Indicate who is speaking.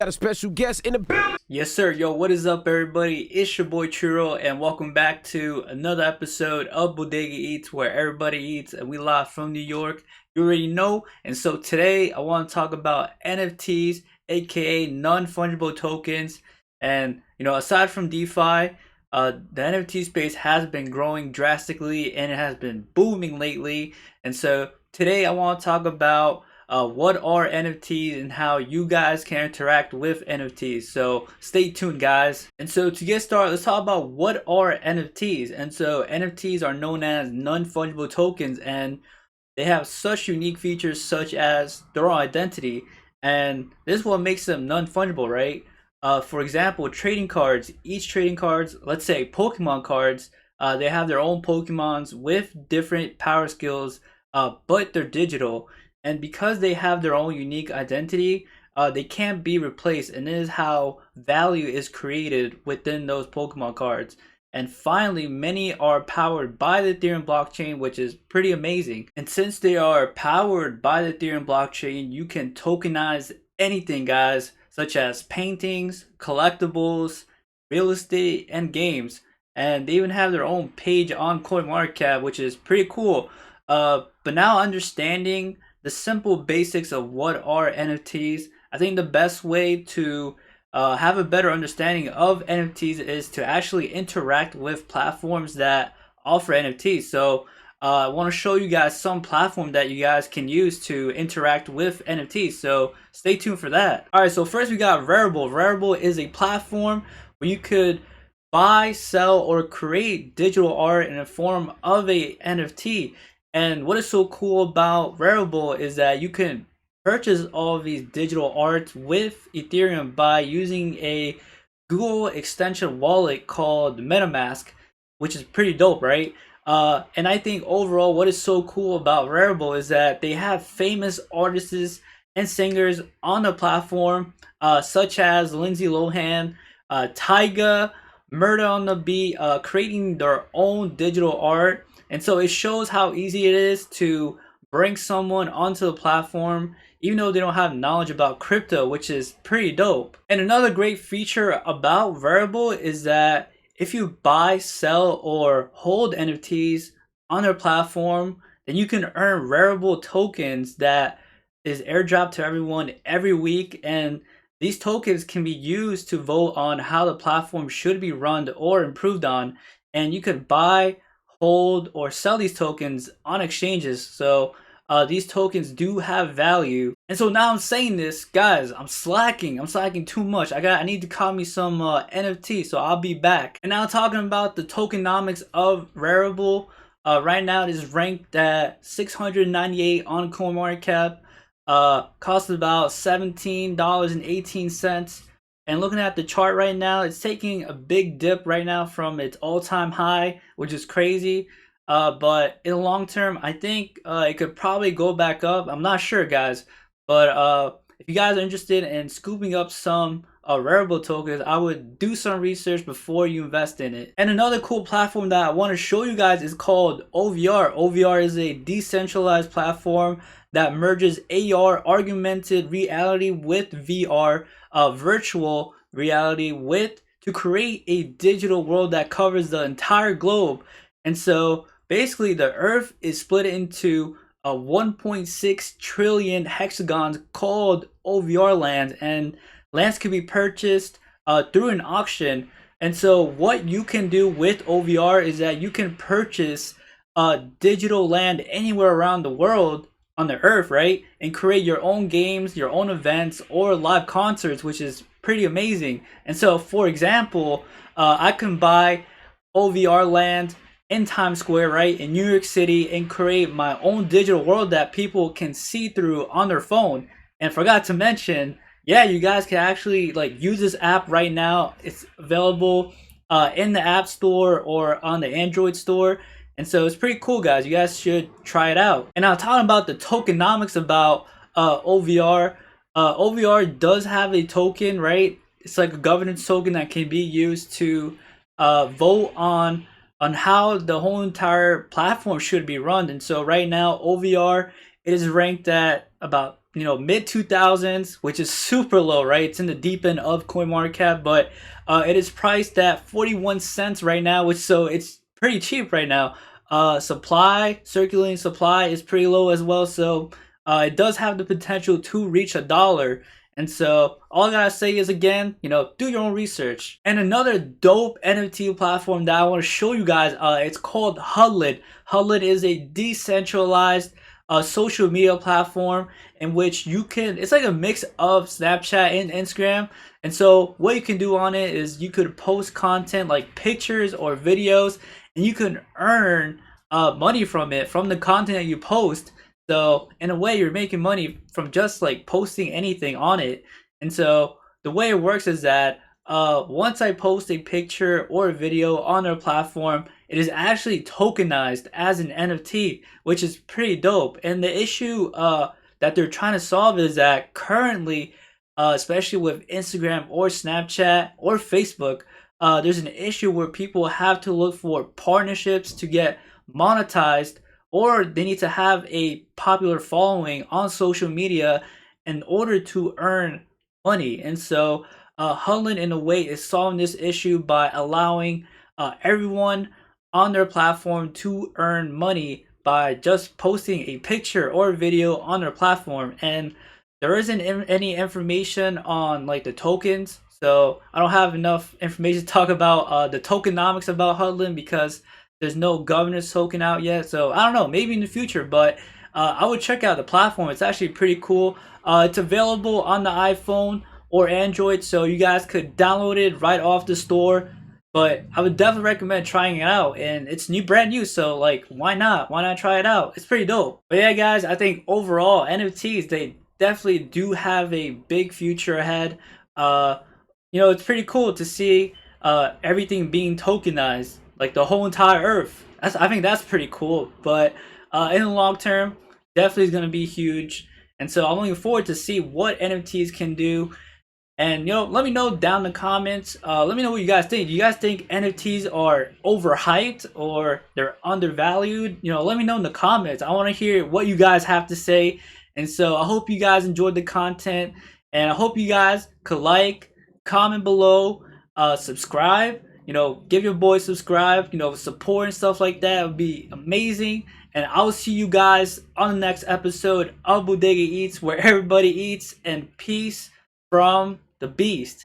Speaker 1: Got a special guest in the building.
Speaker 2: Yes, sir. Yo, what is up, everybody? It's your boy Churro, and welcome back to another episode of Bodega Eats, where everybody eats, and we live from New York. You already know. And so today, I want to talk about NFTs, aka non fungible tokens. And aside from DeFi, the NFT space has been growing drastically, and it has been booming lately. And so today, I want to talk about what are NFTs and how you guys can interact with NFTs. So stay tuned, guys. And so to get started, let's talk about what are NFTs. And so NFTs are known as non-fungible tokens, and they have such unique features such as their own identity. And this is what makes them non-fungible, right? For example, trading cards. Each trading cards, let's say Pokemon cards, they have their own Pokemons with different power skills, but they're digital. And because they have their own unique identity, they can't be replaced. And this is how value is created within those Pokemon cards. And finally, many are powered by the Ethereum blockchain, which is pretty amazing. And since they are powered by the Ethereum blockchain, you can tokenize anything, guys, such as paintings, collectibles, real estate, and games. And they even have their own page on CoinMarketCap, which is pretty cool. But now understanding the simple basics of what are NFTs, I think the best way to have a better understanding of NFTs is to actually interact with platforms that offer NFTs. So I want to show you guys some platform that you guys can use to interact with NFTs. So stay tuned for that. All right, so first we got Rarible. Rarible is a platform where you could buy, sell, or create digital art in the form of a NFT. And what is so cool about Rarible is that you can purchase all of these digital arts with Ethereum by using a Google extension wallet called MetaMask, which is pretty dope, right? And I think overall what is so cool about Rarible is that they have famous artists and singers on the platform, such as Lindsay Lohan, Tyga, Murder on the Beat, creating their own digital art. And so it shows how easy it is to bring someone onto the platform, even though they don't have knowledge about crypto, which is pretty dope. And another great feature about Rarible is that if you buy, sell, or hold NFTs on their platform, then you can earn Rarible tokens that is airdropped to everyone every week. And these tokens can be used to vote on how the platform should be run or improved on. And you could buy, hold, or sell these tokens on exchanges. So these tokens do have value. And so now I'm saying this, guys, I'm slacking too much. I need to call me some NFT, so I'll be back. And now talking about the tokenomics of Rarible, right now it is ranked at 698 on CoinMarketCap. Costs about $17.18. And looking at the chart right now, it's taking a big dip right now from its all-time high, which is crazy. But in the long term, I think it could probably go back up. I'm not sure, guys. But if you guys are interested in scooping up some Rarible tokens, I would do some research before you invest in it. And another cool platform that I want to show you guys is called OVR. OVR is a decentralized platform that merges AR, augmented reality, with VR, virtual reality, to create a digital world that covers the entire globe. And so basically the Earth is split into 1.6 trillion hexagons called OVR lands, and lands can be purchased through an auction. And so what you can do with OVR is that you can purchase digital land anywhere around the world on the Earth, right? And create your own games, your own events, or live concerts, which is pretty amazing. And so, for example, I can buy OVR land in Times Square, right, in New York City, and create my own digital world that people can see through on their phone. And forgot to mention, yeah, you guys can actually use this app right now. It's available in the App Store or on the Android store. And so it's pretty cool, guys. You guys should try it out. And now talking about the tokenomics about OVR. OVR does have a token, right? It's like a governance token that can be used to vote on how the whole entire platform should be run. And so right now, OVR, it is ranked at about mid 2000s, which is super low, right? It's in the deep end of CoinMarketCap, but it is priced at 41 cents right now, which so it's pretty cheap right now. Circulating supply is pretty low as well, so it does have the potential to reach $1. And so all I gotta say is, again, do your own research. And another dope NFT platform that I want to show you guys, it's called Huddln. Huddln is a decentralized social media platform in which it's like a mix of Snapchat and Instagram. And so what you can do on it is you could post content like pictures or videos, and you can earn money from it, from the content that you post. So in a way, you're making money from just like posting anything on it. And so the way it works is that once I post a picture or a video on their platform, it is actually tokenized as an NFT, which is pretty dope. And the issue that they're trying to solve is that currently, especially with Instagram or Snapchat or Facebook, there's an issue where people have to look for partnerships to get monetized, or they need to have a popular following on social media in order to earn money. And so Huddln, in a way, is solving this issue by allowing everyone on their platform to earn money by just posting a picture or video on their platform. And there isn't any information on like the tokens, so I don't have enough information to talk about the tokenomics about Huddln, because there's no governance token out yet. So I don't know, maybe in the future, but I would check out the platform. It's actually pretty cool. It's available on the iPhone or Android, so you guys could download it right off the store. But I would definitely recommend trying it out, and it's brand new, so like, why not? Why not try it out? It's pretty dope. But yeah, guys, I think overall NFTs, they definitely do have a big future ahead. It's pretty cool to see everything being tokenized, like the whole entire Earth. I think that's pretty cool. But in the long term, definitely is going to be huge. And so I'm looking forward to see what NFTs can do. And let me know down in the comments. Let me know what you guys think. Do you guys think NFTs are overhyped or they're undervalued? Let me know in the comments. I want to hear what you guys have to say. And so I hope you guys enjoyed the content, and I hope you guys could like, comment below, subscribe. Give your boy subscribe. Support and stuff like that would be amazing. And I will see you guys on the next episode of Bodega Eats, where everybody eats. And peace from the beast.